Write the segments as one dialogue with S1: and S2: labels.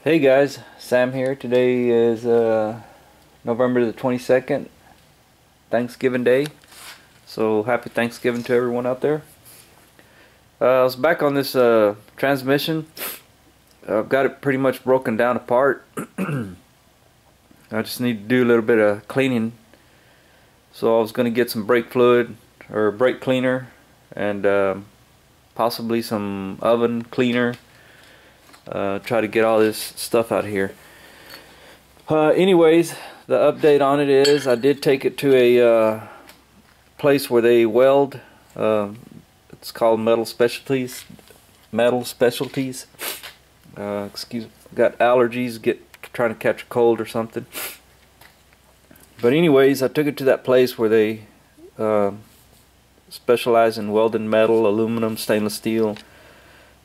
S1: Hey guys, Sam here. Today is November the 22nd, Thanksgiving Day. So happy Thanksgiving to everyone out there. I was back on this transmission. I've got it pretty much broken down apart. I just need to do a little bit of cleaning. So I was going to get some brake fluid or brake cleaner and possibly some oven cleaner. Try to get all this stuff out here. Anyways, the update on it is I did take it to a place where they weld. It's called Metal Specialties. Excuse me, got allergies, trying to catch a cold or something. But anyways, I took it to that place where they specialize in welding metal, aluminum, stainless steel,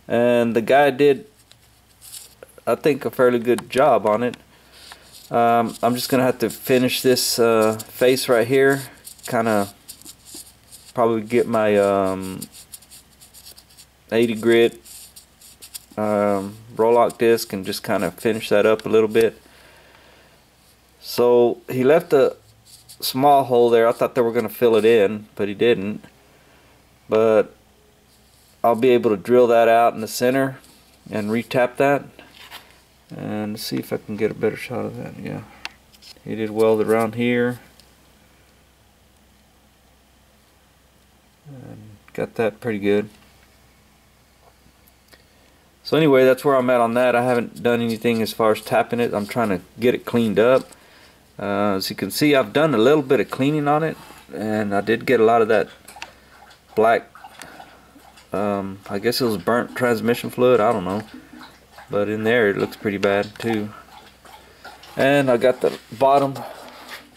S1: and the guy did, I think, a fairly good job on it. I'm just gonna have to finish this face right here, kind of probably get my 80 grit roll-lock disc and just kind of finish that up a little bit. So he left a small hole there. I thought they were gonna fill it in, but he didn't. But I'll be able to drill that out in the center and retap that. And see if I can get a better shot of that. Yeah, he did weld around here and got that pretty good. So anyway, that's where I'm at on that. I haven't done anything as far as tapping it. I'm trying to get it cleaned up. As you can see, I've done a little bit of cleaning on it, and I did get a lot of that black, I guess it was burnt transmission fluid, I don't know. But in there it looks pretty bad too. And I got the bottom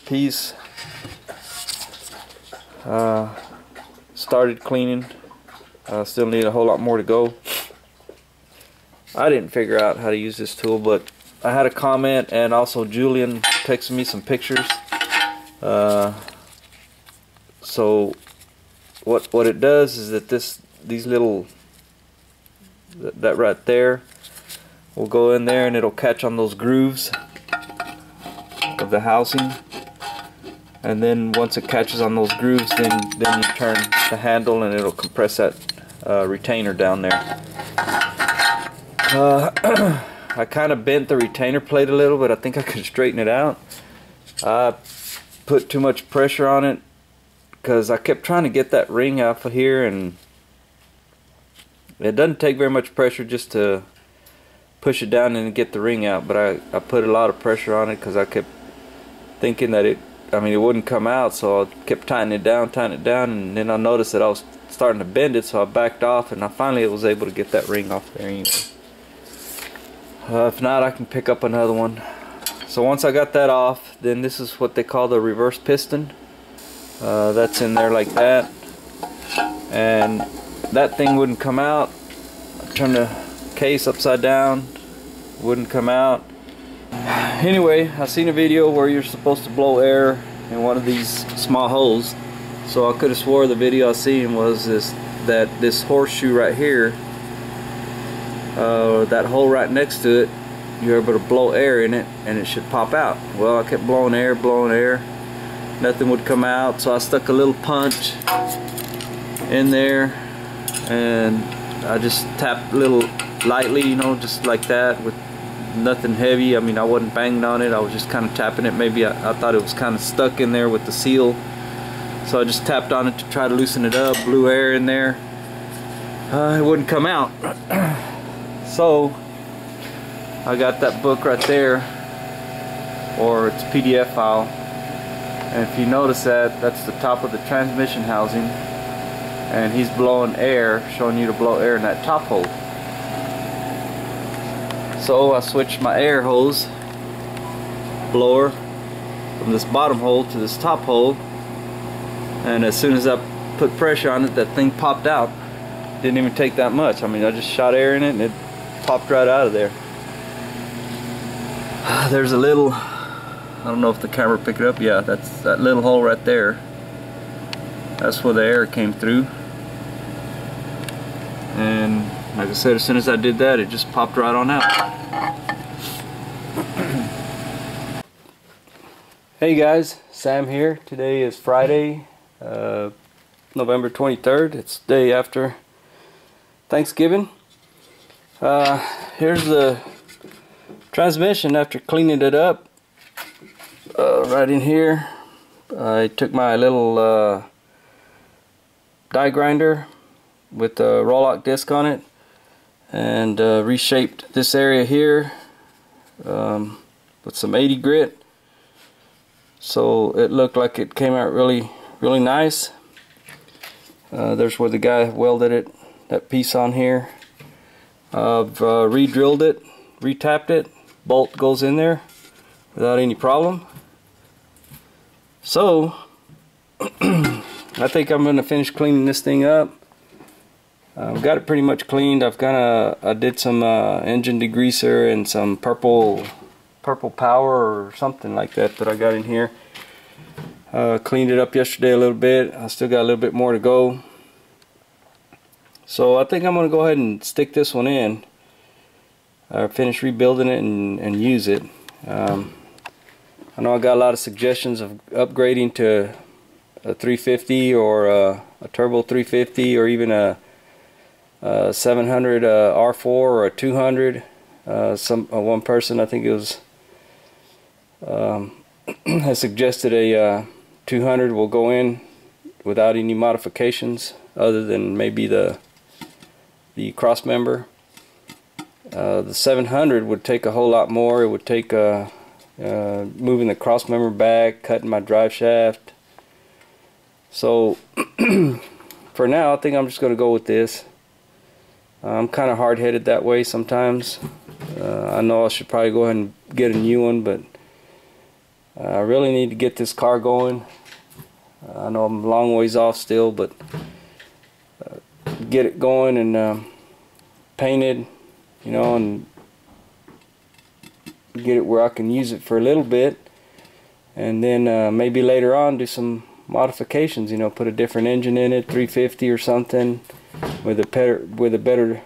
S1: piece started cleaning. Still need a whole lot more to go. I didn't figure out how to use this tool, but I had a comment, and also Julian texted me some pictures. So what it does is that these little, that right there, will go in there and it'll catch on those grooves of the housing, and then once it catches on those grooves, then you turn the handle and it'll compress that retainer down there. I kind of bent the retainer plate a little, but I think I could straighten it out. I put too much pressure on it because I kept trying to get that ring off of here, and it doesn't take very much pressure just to push it down and get the ring out, but I put a lot of pressure on it because I kept thinking that it wouldn't come out, so I kept tightening it down, and then I noticed that I was starting to bend it, so I backed off, and I finally was able to get that ring off there anyway. If not, I can pick up another one. So once I got that off, then this is what they call the reverse piston. That's in there like that, and that thing wouldn't come out. I turned the case upside down, wouldn't come out. Anyway, I seen a video where you're supposed to blow air in one of these small holes, so I could have swore the video I seen was this horseshoe right here, that hole right next to it, you're able to blow air in it and it should pop out. Well, I kept blowing air, nothing would come out, so I stuck a little punch in there and I just tapped a little lightly, you know, just like that, with nothing heavy. I mean, I wasn't banging on it, I was just kind of tapping it. Maybe I thought it was kind of stuck in there with the seal, so I just tapped on it to try to loosen it up, blew air in there. It wouldn't come out. So I got that book right there, or it's a PDF file, and if you notice that's the top of the transmission housing, and he's blowing air, showing you to blow air in that top hole. So I switched my air hose blower from this bottom hole to this top hole, and as soon as I put pressure on it, that thing popped out. Didn't even take that much. I mean, I just shot air in it and it popped right out of there. There's a little, I don't know if the camera picked it up. Yeah, that's that little hole right there. That's where the air came through. And like I said, as soon as I did that, it just popped right on out.
S2: Hey guys, Sam here. Today is Friday, November 23rd. It's the day after Thanksgiving. Here's the transmission after cleaning it up. Right in here, I took my little die grinder with a roll-lock disc on it and reshaped this area here with some 80 grit. So it looked like it came out really nice. There's where the guy welded it, that piece on here. I've re-drilled it, re-tapped it, bolt goes in there without any problem. So I think I'm going to finish cleaning this thing up. I've got it pretty much cleaned. I did some engine degreaser and some purple power or something like that I got in here. Cleaned it up yesterday a little bit. I still got a little bit more to go. So I think I'm going to go ahead and stick this one in. Finish rebuilding it and use it. I know I got a lot of suggestions of upgrading to a 350 or a turbo 350 or even a 700 R4 or a 200. One person, I think it was, has suggested a 200 will go in without any modifications other than maybe the cross member. The 700 would take a whole lot more. It would take moving the cross member back, cutting my drive shaft. So for now I think I'm just going to go with this. I'm kind of hard-headed that way sometimes. I know I should probably go ahead and get a new one, but I really need to get this car going. I know I'm a long ways off still, but get it going and painted, you know, and get it where I can use it for a little bit, and then maybe later on do some modifications, you know, put a different engine in it, 350 or something, with a better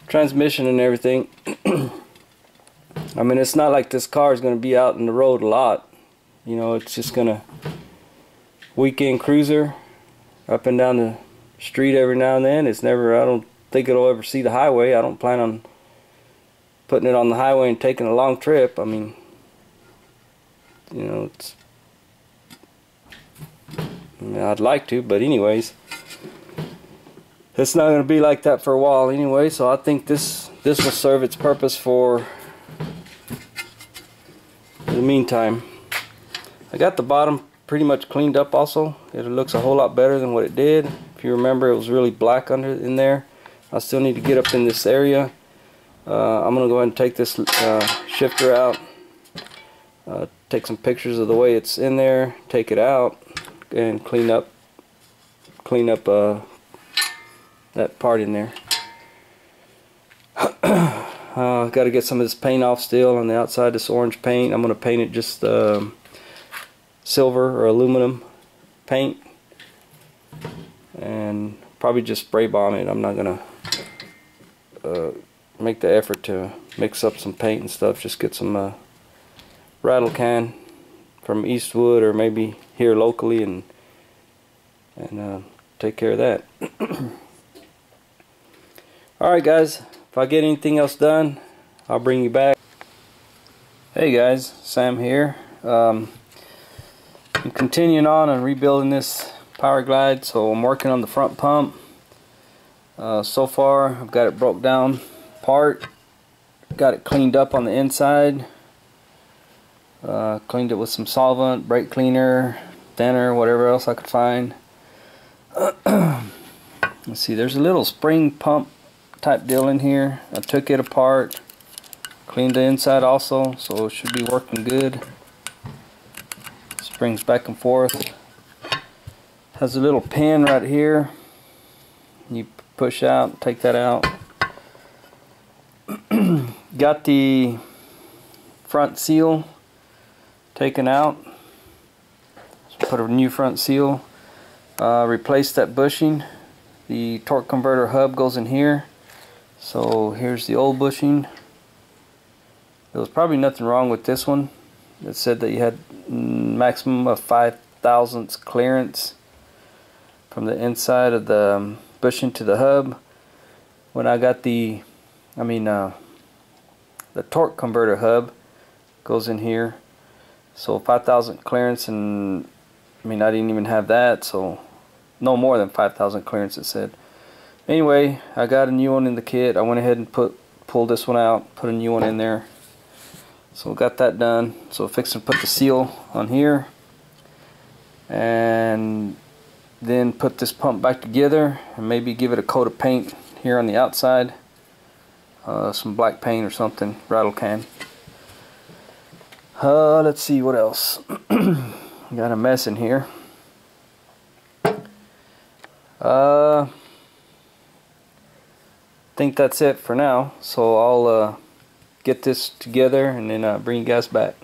S2: transmission and everything. I mean, it's not like this car is going to be out in the road a lot. You know, it's just going to weekend cruiser up and down the street every now and then. It's never, I don't think it'll ever see the highway. I don't plan on putting it on the highway and taking a long trip. I mean, you know, I'd like to, but anyways, it's not going to be like that for a while anyway. So I think this will serve its purpose for the meantime. I got the bottom pretty much cleaned up also. It looks a whole lot better than what it did. If you remember, it was really black in there. I still need to get up in this area. I'm going to go ahead and take this shifter out, take some pictures of the way it's in there, take it out, and clean up that part in there. Got to get some of this paint off still on the outside, this orange paint. I'm going to paint it just silver or aluminum paint, and probably just spray bomb it. I'm not going to make the effort to mix up some paint and stuff. Just get some rattle can from Eastwood or maybe here locally and take care of that. Alright guys, if I get anything else done, I'll bring you back. Hey guys, Sam here. I'm continuing on and rebuilding this Powerglide, so I'm working on the front pump. So far I've got it broke down apart, got it cleaned up on the inside, cleaned it with some solvent, brake cleaner, thinner, whatever else I could find. Let's see, there's a little spring pump type deal in here. I took it apart, cleaned the inside also, so it should be working good. Springs back and forth. Has a little pin right here. You push out, take that out. Got the front seal taken out. So put a new front seal. Replace that bushing. The torque converter hub goes in here. So here's the old bushing. There was probably nothing wrong with this one. It said that you had maximum of 5 thousandths clearance from the inside of the bushing to the hub. When I got the torque converter hub goes in here, so 5,000 clearance, and I didn't even have that, so no more than 5,000 clearance it said. Anyway, I got a new one in the kit. I went ahead and pulled this one out, put a new one in there. So got that done. So fixing to put the seal on here, and then put this pump back together, and maybe give it a coat of paint here on the outside, some black paint or something, rattle can. Let's see what else. Got a mess in here. Think that's it for now, so I'll get this together and then bring you guys back.